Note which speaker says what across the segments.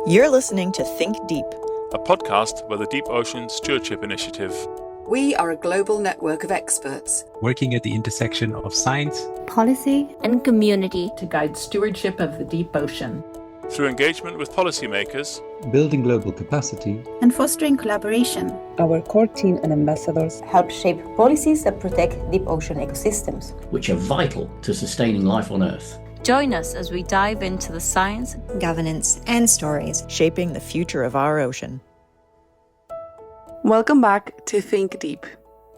Speaker 1: You're listening to Think Deep,
Speaker 2: a podcast by the Deep Ocean Stewardship Initiative.
Speaker 3: We are a global network of experts
Speaker 4: working at the intersection of science,
Speaker 5: policy, and community
Speaker 6: to guide stewardship of the deep ocean.
Speaker 2: Through engagement with policymakers,
Speaker 7: building global capacity,
Speaker 8: and fostering collaboration.
Speaker 9: Our core team and ambassadors
Speaker 10: help shape policies that protect deep ocean ecosystems,
Speaker 11: which are vital to sustaining life on Earth.
Speaker 5: Join us as we dive into the science,
Speaker 1: governance, and stories shaping the future of our ocean.
Speaker 12: Welcome back to Think Deep,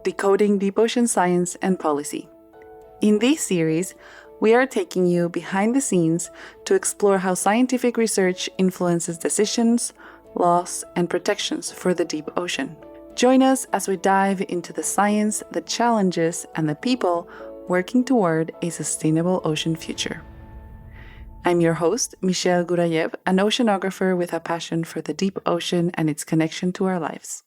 Speaker 12: decoding deep ocean science and policy. In this series, we are taking you behind the scenes to explore how scientific research influences decisions, laws, and protections for the deep ocean. Join us as we dive into the science, the challenges, and the people working toward a sustainable ocean future. I'm your host, Michelle Gurayev, an oceanographer with a passion for the deep ocean and its connection to our lives.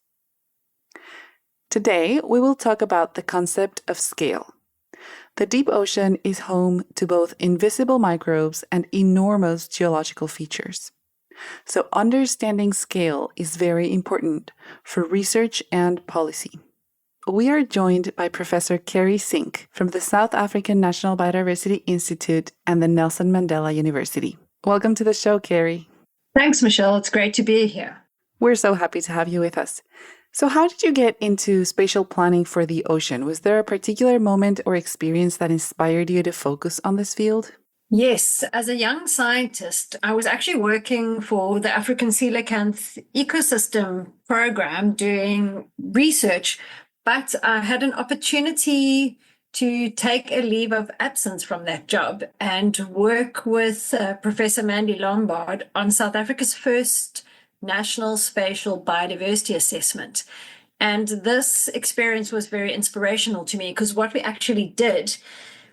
Speaker 12: Today, we will talk about the concept of scale. The deep ocean is home to both invisible microbes and enormous geological features. So understanding scale is very important for research and policy. We are joined by Professor Kerry Sink from the South African National Biodiversity Institute and the Nelson Mandela University. Welcome to the show, Kerry.
Speaker 13: Thanks, Michelle. It's great to be here.
Speaker 12: We're so happy to have you with us. So how did you get into spatial planning for the ocean? Was there a particular moment or experience that inspired you to focus on this field?
Speaker 13: Yes. As a young scientist, I was actually working for the African coelacanth ecosystem program doing research, but I had an opportunity to take a leave of absence from that job and work with Professor Mandy Lombard on South Africa's first National Spatial Biodiversity Assessment. And this experience was very inspirational to me because what we actually did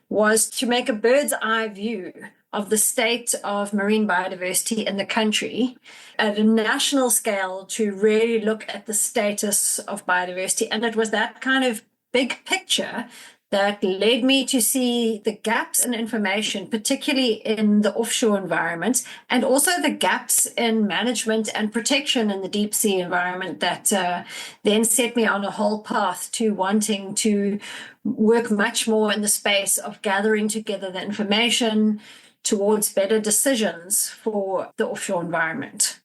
Speaker 13: was to make a bird's eye view of the state of marine biodiversity in the country at a national scale to really look at the status of biodiversity. And it was that kind of big picture that led me to see the gaps in information, particularly in the offshore environment, and also the gaps in management and protection in the deep sea environment that then set me on a whole path to wanting to work much more in the space of gathering together the information towards better decisions for the offshore environment.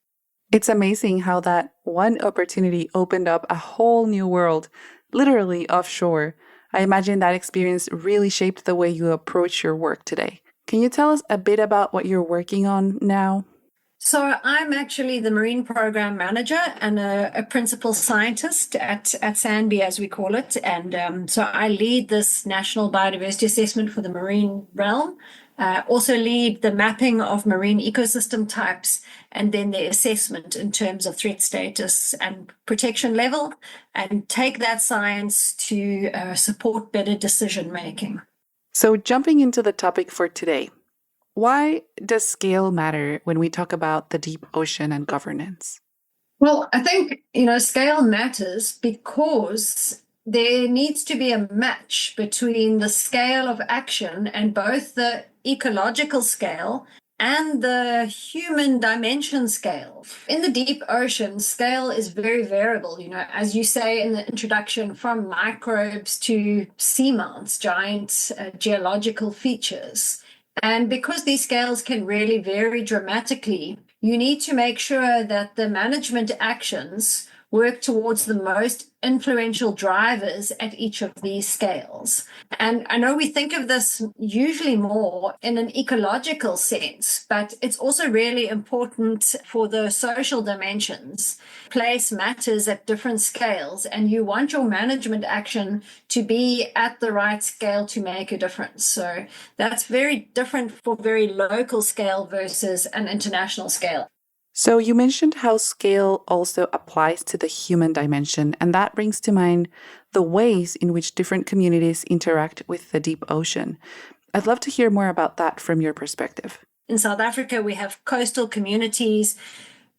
Speaker 12: It's amazing how that one opportunity opened up a whole new world, literally offshore. I imagine that experience really shaped the way you approach your work today. Can you tell us a bit about what you're working on now?
Speaker 13: So I'm actually the marine program manager and a principal scientist at SANBI, as we call it. And so I lead this national biodiversity assessment for the marine realm. Also lead the mapping of marine ecosystem types and then the assessment in terms of threat status and protection level, and take that science to support better decision making.
Speaker 12: So jumping into the topic for today, why does scale matter when we talk about the deep ocean and governance?
Speaker 13: Well, I think, scale matters because there needs to be a match between the scale of action and both the ecological scale and the human dimension scale. In the deep ocean, scale is very variable, as you say in the introduction, from microbes to seamounts, giant geological features. And because these scales can really vary dramatically, you need to make sure that the management actions work towards the most influential drivers at each of these scales. And I know we think of this usually more in an ecological sense, but it's also really important for the social dimensions. Place matters at different scales, and you want your management action to be at the right scale to make a difference. So that's very different for very local scale versus an international scale.
Speaker 12: So you mentioned how scale also applies to the human dimension, and that brings to mind the ways in which different communities interact with the deep ocean. I'd love to hear more about that from your perspective.
Speaker 13: In South Africa, we have coastal communities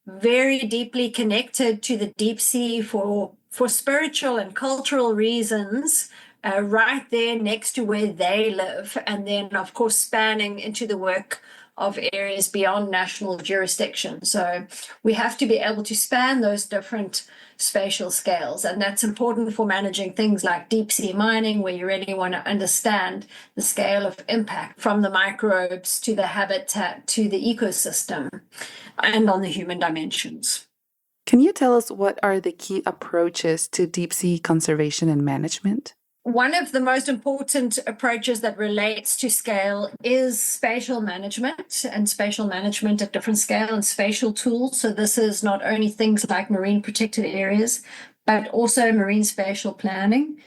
Speaker 13: very deeply connected to the deep sea for spiritual and cultural reasons, right there next to where they live, and then, of course, spanning into the work of areas beyond national jurisdiction. So we have to be able to span those different spatial scales. And that's important for managing things like deep sea mining, where you really want to understand the scale of impact from the microbes to the habitat to the ecosystem and on the human dimensions.
Speaker 12: Can you tell us what are the key approaches to deep sea conservation and management?
Speaker 13: One of the most important approaches that relates to scale is spatial management, and spatial management at different scale and spatial tools. So this is not only things like marine protected areas, but also marine spatial planning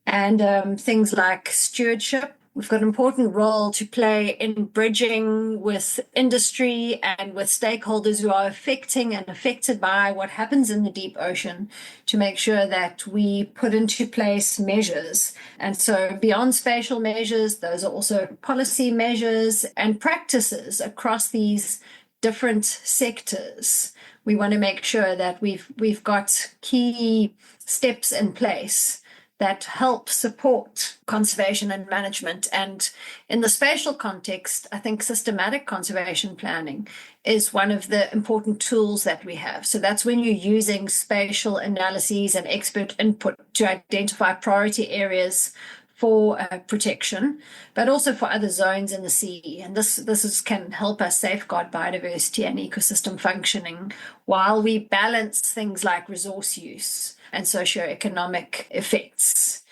Speaker 13: and things like stewardship. We've got an important role to play in bridging with industry and with stakeholders who are affected by what happens in the deep ocean to make sure that we put into place measures. And so beyond spatial measures, those are also policy measures and practices across these different sectors. We want to make sure that we've got key steps in place that help support conservation and management. And in the spatial context, I think systematic conservation planning is one of the important tools that we have. So that's when you're using spatial analyses and expert input to identify priority areas for protection, but also for other zones in the sea. And this can help us safeguard biodiversity and ecosystem functioning while we balance things like resource use and socioeconomic effects.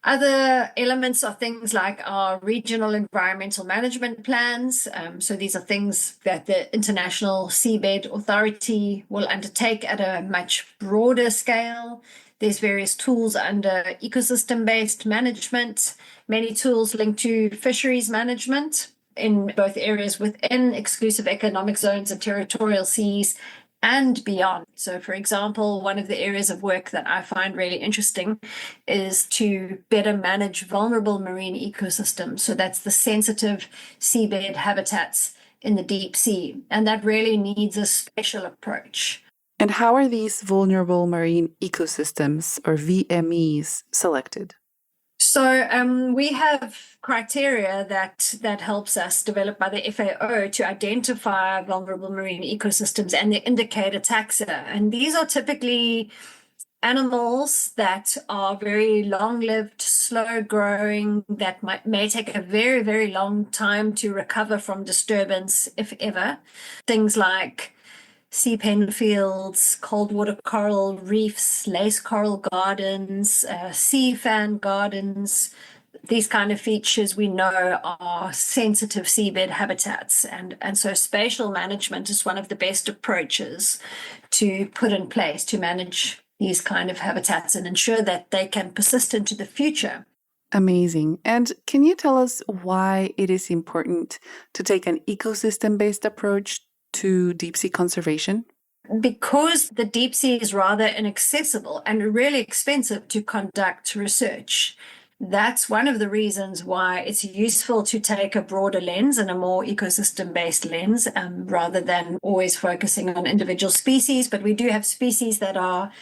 Speaker 13: Other elements are things like our regional environmental management plans. So these are things that the International Seabed Authority will undertake at a much broader scale. There's various tools under ecosystem-based management, many tools linked to fisheries management in both areas within exclusive economic zones and territorial seas and beyond. So, for example, one of the areas of work that I find really interesting is to better manage vulnerable marine ecosystems. So that's the sensitive seabed habitats in the deep sea. And that really needs a spatial approach.
Speaker 12: And how are these vulnerable marine ecosystems, or VMEs, selected?
Speaker 13: So we have criteria that helps us developed by the FAO to identify vulnerable marine ecosystems and the indicator taxa. And these are typically animals that are very long-lived, slow-growing, that may take a very, very long time to recover from disturbance, if ever. Things like sea pen fields, cold water coral reefs, lace coral gardens, sea fan gardens. These kind of features we know are sensitive seabed habitats. And so spatial management is one of the best approaches to put in place to manage these kind of habitats and ensure that they can persist into the future.
Speaker 12: Amazing. And can you tell us why it is important to take an ecosystem-based approach to deep sea conservation?
Speaker 13: Because the deep sea is rather inaccessible and really expensive to conduct research. That's one of the reasons why it's useful to take a broader lens and a more ecosystem-based lens rather than always focusing on individual species. But we do have species that are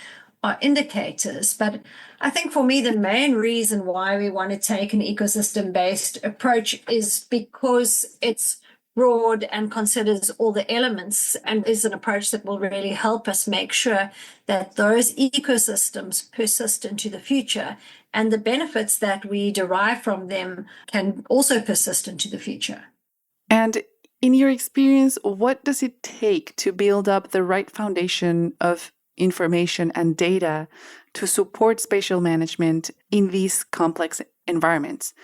Speaker 13: indicators. But I think for me, the main reason why we want to take an ecosystem-based approach is because it's broad and considers all the elements and is an approach that will really help us make sure that those ecosystems persist into the future and the benefits that we derive from them can also persist into the future.
Speaker 12: And in your experience, what does it take to build up the right foundation of information and data to support spatial management in these complex environments?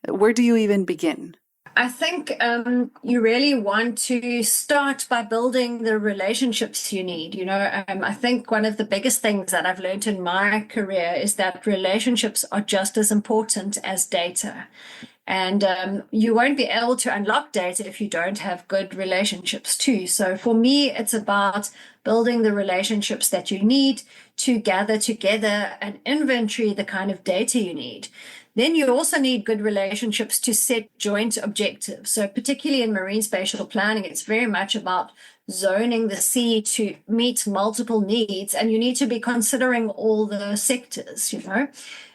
Speaker 12: Where do you even begin?
Speaker 13: I think you really want to start by building the relationships you need. I think one of the biggest things that I've learned in my career is that relationships are just as important as data. And you won't be able to unlock data if you don't have good relationships too. So for me, it's about building the relationships that you need to gather together and inventory the kind of data you need. Then you also need good relationships to set joint objectives. So particularly in marine spatial planning, it's very much about zoning the sea to meet multiple needs, and you need to be considering all the sectors,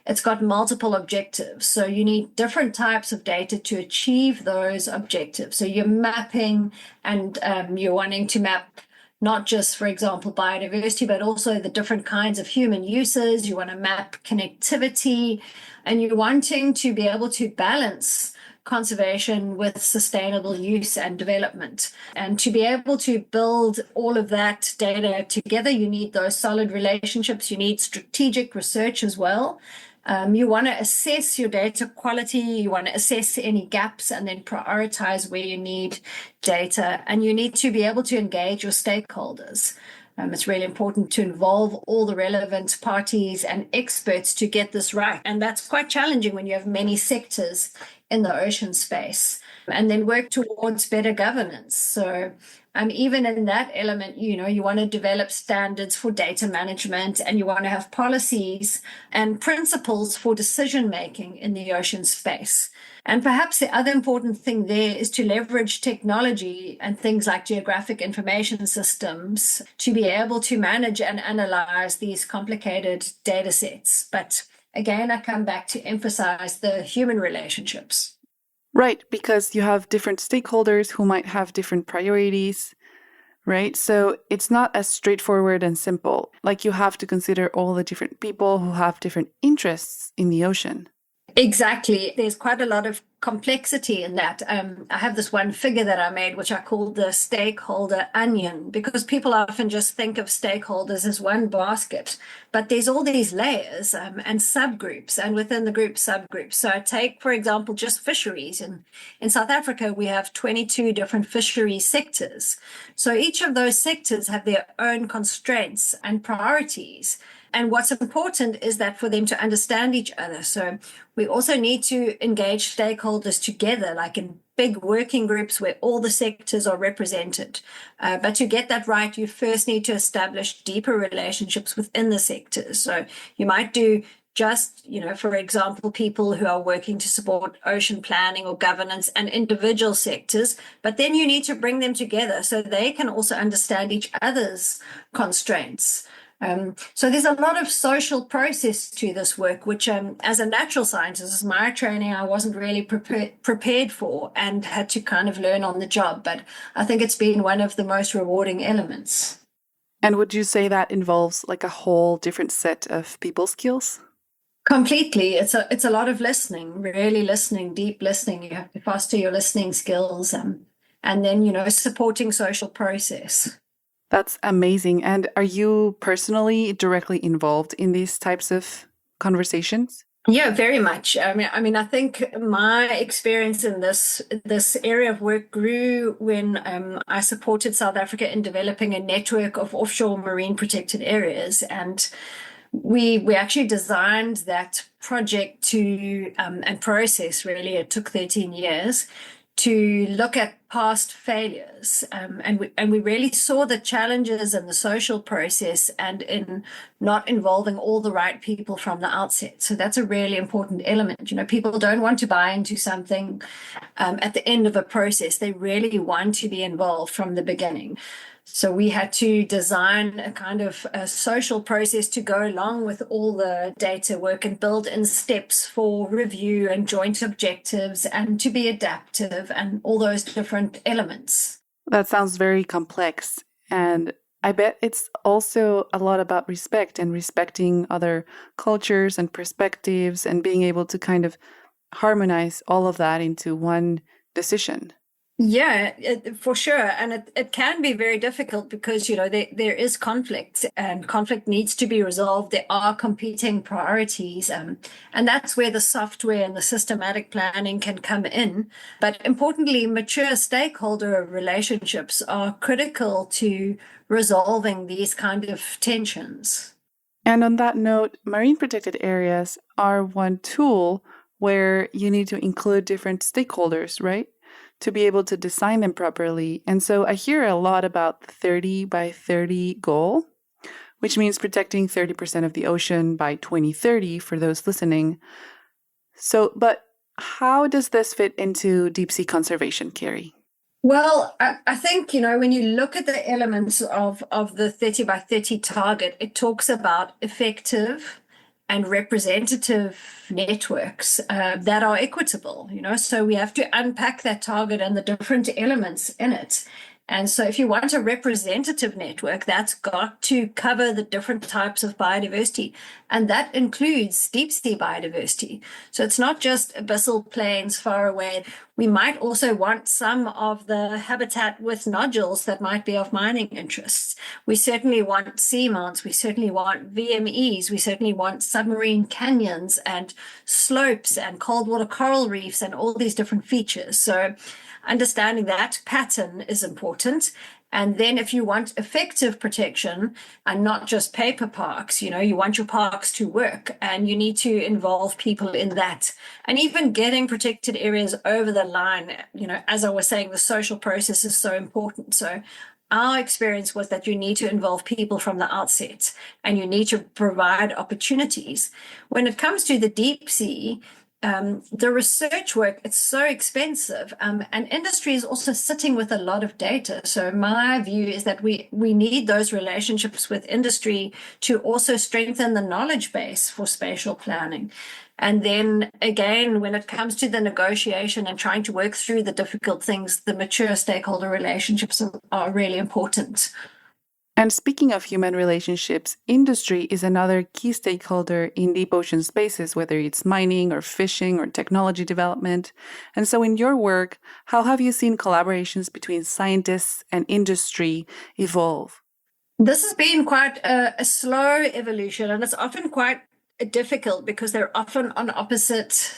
Speaker 13: It's got multiple objectives. So you need different types of data to achieve those objectives. So you're mapping and you're wanting to map not just, for example, biodiversity, but also the different kinds of human uses. You want to map connectivity, and you're wanting to be able to balance conservation with sustainable use and development. And to be able to build all of that data together, you need those solid relationships. You need strategic research as well. You want to assess your data quality, you want to assess any gaps, and then prioritize where you need data. And you need to be able to engage your stakeholders. It's really important to involve all the relevant parties and experts to get this right. And that's quite challenging when you have many sectors in the ocean space. And then work towards better governance. So even in that element, you want to develop standards for data management, and you want to have policies and principles for decision making in the ocean space. And perhaps the other important thing there is to leverage technology and things like geographic information systems to be able to manage and analyze these complicated data sets. But again, I come back to emphasize the human relationships.
Speaker 12: Right, because you have different stakeholders who might have different priorities, right? So it's not as straightforward and simple. Like, you have to consider all the different people who have different interests in the ocean.
Speaker 13: Exactly. There's quite a lot of complexity in that. I have this one figure that I made, which I called the stakeholder onion, because people often just think of stakeholders as one basket, but there's all these layers and subgroups, and within the group, subgroups. So take, for example, just fisheries. In South Africa, we have 22 different fisheries sectors. So each of those sectors have their own constraints and priorities. And what's important is that for them to understand each other. So we also need to engage stakeholders together, like in big working groups where all the sectors are represented. But to get that right, you first need to establish deeper relationships within the sectors. So you might do just, for example, people who are working to support ocean planning or governance and individual sectors, but then you need to bring them together so they can also understand each other's constraints. So there's a lot of social process to this work, which as a natural scientist, as my training, I wasn't really prepared for and had to kind of learn on the job. But I think it's been one of the most rewarding elements.
Speaker 12: And would you say that involves like a whole different set of people skills?
Speaker 13: Completely. It's a lot of listening, really listening, deep listening. You have to foster your listening skills and then, supporting social process.
Speaker 12: That's amazing. And are you personally directly involved in these types of conversations?
Speaker 13: Yeah, very much. I mean, I think my experience in this area of work grew when I supported South Africa in developing a network of offshore marine protected areas, and we actually designed that project to and process. Really, it took 13 years. To look at past failures. And we really saw the challenges in the social process and in not involving all the right people from the outset. So that's a really important element. People don't want to buy into something at the end of a process. They really want to be involved from the beginning. So we had to design a kind of a social process to go along with all the data work and build in steps for review and joint objectives and to be adaptive and all those different elements.
Speaker 12: That sounds very complex. And I bet it's also a lot about respect and respecting other cultures and perspectives and being able to kind of harmonize all of that into one decision.
Speaker 13: Yeah, for sure. And it can be very difficult because, there is conflict and conflict needs to be resolved. There are competing priorities. And that's where the software and the systematic planning can come in. But importantly, mature stakeholder relationships are critical to resolving these kind of tensions.
Speaker 12: And on that note, marine protected areas are one tool where you need to include different stakeholders, right? To be able to design them properly. And so I hear a lot about the 30 by 30 goal, which means protecting 30% of the ocean by 2030 for those listening. So, but how does this fit into deep sea conservation, Kerry?
Speaker 13: Well, I think, when you look at the elements of the 30 by 30 target, it talks about effective and representative networks that are equitable, so we have to unpack that target and the different elements in it. And so if you want a representative network, that's got to cover the different types of biodiversity. And that includes deep sea biodiversity. So it's not just abyssal plains far away. We might also want some of the habitat with nodules that might be of mining interests. We certainly want seamounts. We certainly want VMEs. We certainly want submarine canyons and slopes and cold water coral reefs and all these different features. So understanding that pattern is important. And then if you want effective protection and not just paper parks, you want your parks to work and you need to involve people in that. And even getting protected areas over the line, as I was saying, the social process is so important. So our experience was that you need to involve people from the outset and you need to provide opportunities. When it comes to the deep sea, the research work, it's so expensive, and industry is also sitting with a lot of data. So my view is that we need those relationships with industry to also strengthen the knowledge base for spatial planning. And then again, when it comes to the negotiation and trying to work through the difficult things, the mature stakeholder relationships are really important.
Speaker 12: And speaking of human relationships, industry is another key stakeholder in deep ocean spaces, whether it's mining or fishing or technology development. And so in your work, how have you seen collaborations between scientists and industry evolve?
Speaker 13: This has been quite a slow evolution, and it's often quite difficult because they're often on opposite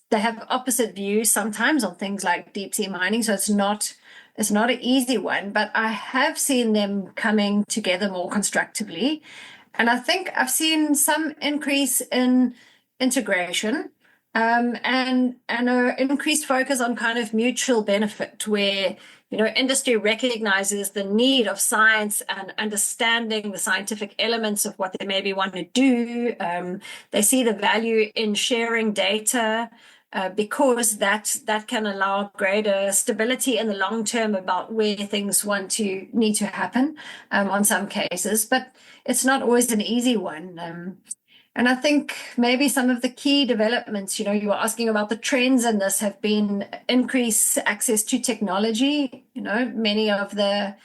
Speaker 13: they have opposite views sometimes on things like deep sea mining. So it's not an easy one, but I have seen them coming together more constructively. And I think I've seen some increase in integration and an increased focus on kind of mutual benefit where, industry recognizes the need of science and understanding the scientific elements of what they maybe want to do. They see the value in sharing data, because that can allow greater stability in the long term about where things need to happen on some cases, but it's not always an easy one. And I think maybe some of the key developments, you were asking about the trends in this have been increased access to technology. Many of the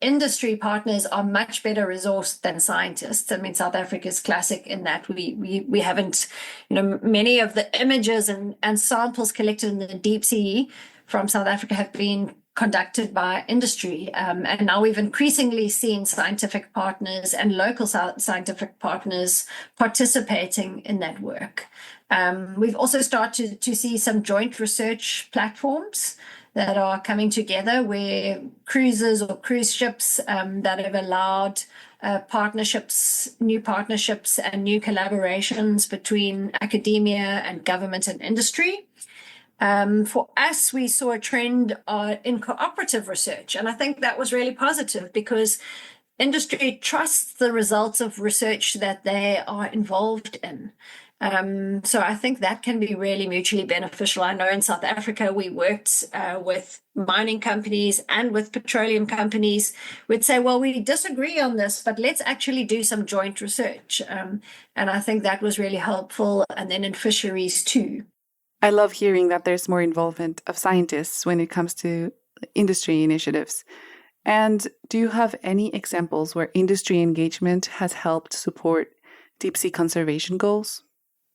Speaker 13: industry partners are much better resourced than scientists. I mean, South Africa is classic in that we haven't, many of the images and samples collected in the deep sea from South Africa have been conducted by industry. And now we've increasingly seen scientific partners and local scientific partners participating in that work. We've also started to see some joint research platforms that are coming together where cruises or cruise ships that have allowed new partnerships and new collaborations between academia and government and industry. For us, we saw a trend in cooperative research, and I think that was really positive because industry trusts the results of research that they are involved in. So I think that can be really mutually beneficial. I know in South Africa, we worked with mining companies and with petroleum companies. We'd say, well, we disagree on this, but let's actually do some joint research. And I think that was really helpful. And then in fisheries too.
Speaker 12: I love hearing that there's more involvement of scientists when it comes to industry initiatives. And do you have any examples where industry engagement has helped support deep sea conservation goals?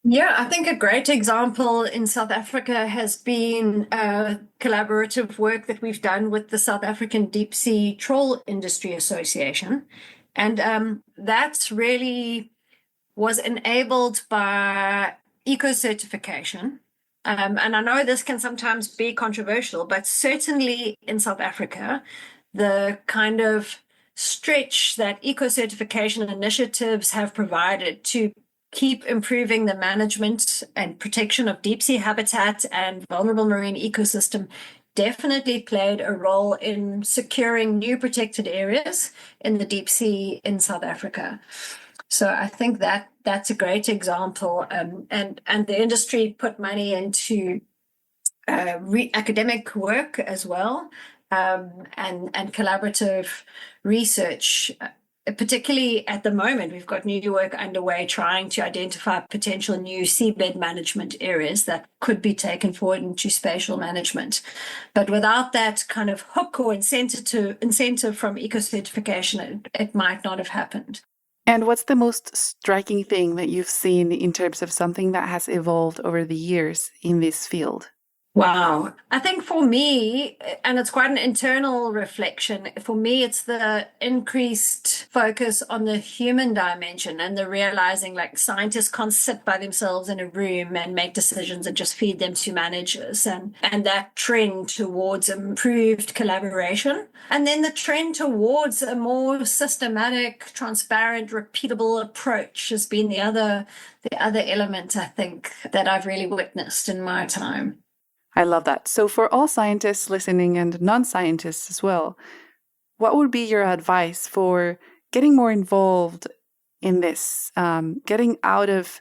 Speaker 13: Yeah, I think a great example in South Africa has been collaborative work that we've done with the South African Deep Sea Trawl Industry Association. And that really was enabled by eco-certification. And I know this can sometimes be controversial, but certainly in South Africa, the kind of stretch that eco-certification initiatives have provided to keep improving the management and protection of deep sea habitat and vulnerable marine ecosystem definitely played a role in securing new protected areas in the deep sea in South Africa. So I think that's a great example. And the industry put money into academic work as well, and collaborative research. Particularly at the moment, we've got new work underway trying to identify potential new seabed management areas that could be taken forward into spatial management. But without that kind of hook or incentive from eco-certification, it might not have happened.
Speaker 12: And what's the most striking thing that you've seen in terms of something that has evolved over the years in this field?
Speaker 13: Wow. I think for me, and it's quite an internal reflection, for me, it's the increased focus on the human dimension and the realizing like scientists can't sit by themselves in a room and make decisions and just feed them to managers, and that trend towards improved collaboration. And then the trend towards a more systematic, transparent, repeatable approach has been the other element, I think, that I've really witnessed in my time.
Speaker 12: I love that. So for all scientists listening and non-scientists as well, what would be your advice for getting more involved in this, getting out of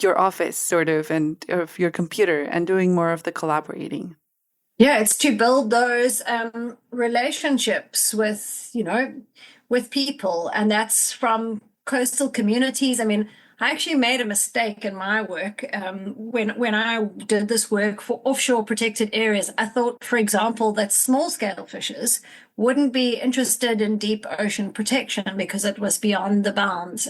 Speaker 12: your office sort of and of your computer and doing more of the collaborating?
Speaker 13: Yeah, it's to build those relationships with people. And that's from coastal communities. I mean, I actually made a mistake in my work when I did this work for offshore protected areas. I thought, for example, that small-scale fishers wouldn't be interested in deep ocean protection because it was beyond the bounds.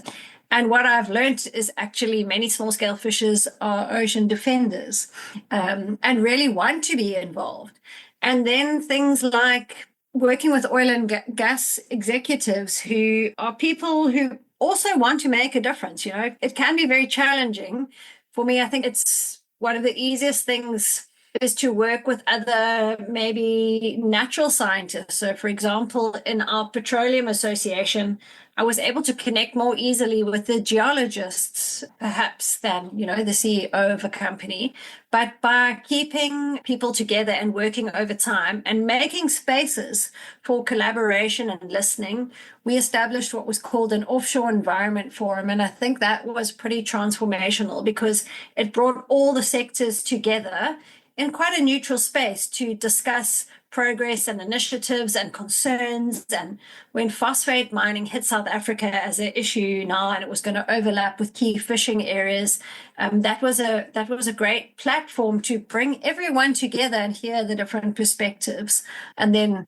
Speaker 13: And what I've learned is actually many small-scale fishers are ocean defenders and really want to be involved. And then things like working with oil and gas executives who are people who also want to make a difference. It can be very challenging. For me, I think it's one of the easiest things is to work with other maybe natural scientists. So for example, in our petroleum association, I was able to connect more easily with the geologists, perhaps, than, the CEO of a company. But by keeping people together and working over time and making spaces for collaboration and listening, we established what was called an offshore environment forum. And I think that was pretty transformational because it brought all the sectors together in quite a neutral space to discuss progress and initiatives and concerns. And when phosphate mining hit South Africa as an issue now, and it was going to overlap with key fishing areas, that was a great platform to bring everyone together and hear the different perspectives, and then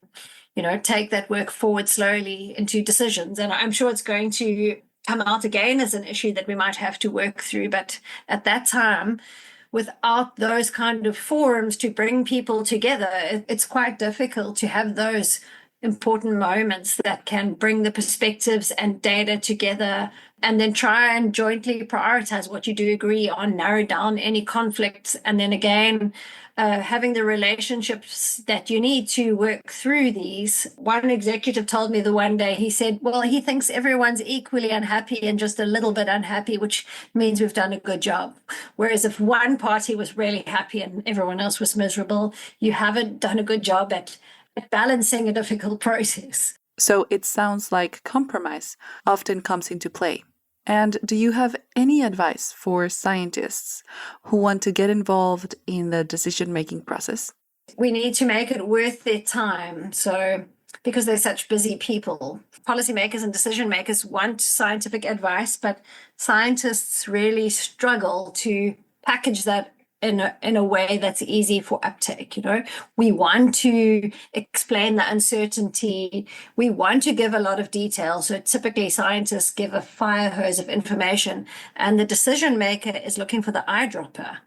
Speaker 13: take that work forward slowly into decisions. And I'm sure it's going to come out again as an issue that we might have to work through. But at that time, without those kind of forums to bring people together, it's quite difficult to have those important moments that can bring the perspectives and data together and then try and jointly prioritize what you do agree on, narrow down any conflicts, and then again, having the relationships that you need to work through these. One executive told me the one day, he said, well, he thinks everyone's equally unhappy and just a little bit unhappy, which means we've done a good job. Whereas if one party was really happy and everyone else was miserable, you haven't done a good job at balancing a difficult process.
Speaker 12: So it sounds like compromise often comes into play. And do you have any advice for scientists who want to get involved in the decision-making process?
Speaker 13: We need to make it worth their time. So, because they're such busy people, policymakers and decision makers want scientific advice, but scientists really struggle to package that in a way that's easy for uptake. We want to explain the uncertainty. We want to give a lot of detail. So typically scientists give a fire hose of information, and the decision maker is looking for the eyedropper.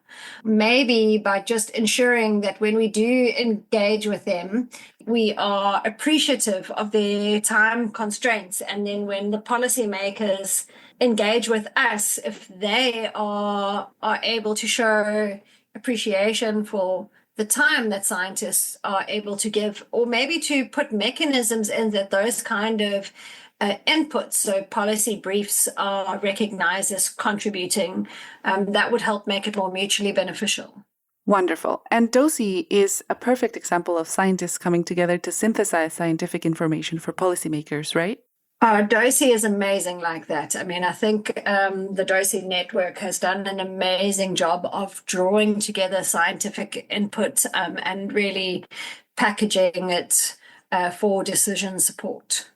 Speaker 13: Maybe by just ensuring that when we do engage with them, we are appreciative of their time constraints. And then when the policymakers engage with us, if they are able to show appreciation for the time that scientists are able to give, or maybe to put mechanisms in that those kind of inputs, so policy briefs are recognized as contributing, that would help make it more mutually beneficial.
Speaker 12: Wonderful. And DOSI is a perfect example of scientists coming together to synthesize scientific information for policymakers, right?
Speaker 13: DOSI is amazing like that. I mean, I think the DOSI network has done an amazing job of drawing together scientific input and really packaging it for decision support.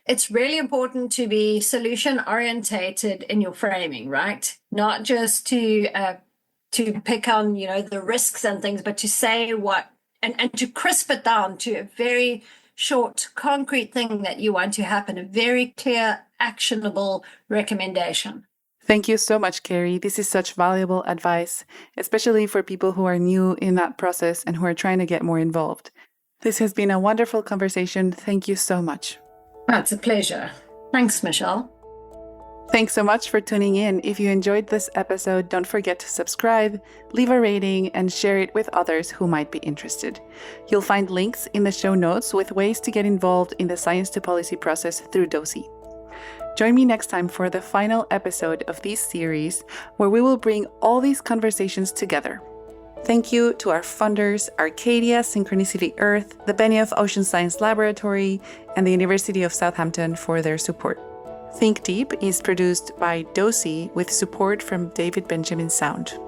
Speaker 13: It's really important to be solution orientated in your framing, right? Not just to pick on, the risks and things, but to say what and to crisp it down to a very short, concrete thing that you want to happen, a very clear, actionable recommendation.
Speaker 12: Thank you so much, Kerry. This is such valuable advice, especially for people who are new in that process and who are trying to get more involved. This has been a wonderful conversation. Thank you so much.
Speaker 13: It's a pleasure. Thanks, Michelle.
Speaker 12: Thanks so much for tuning in. If you enjoyed this episode, don't forget to subscribe, leave a rating, and share it with others who might be interested. You'll find links in the show notes with ways to get involved in the science to policy process through DOSI. Join me next time for the final episode of this series, where we will bring all these conversations together. Thank you to our funders, Arcadia, Synchronicity Earth, the Benioff Ocean Science Laboratory, and the University of Southampton for their support. Think Deep is produced by DOSI with support from David Benjamin Sound.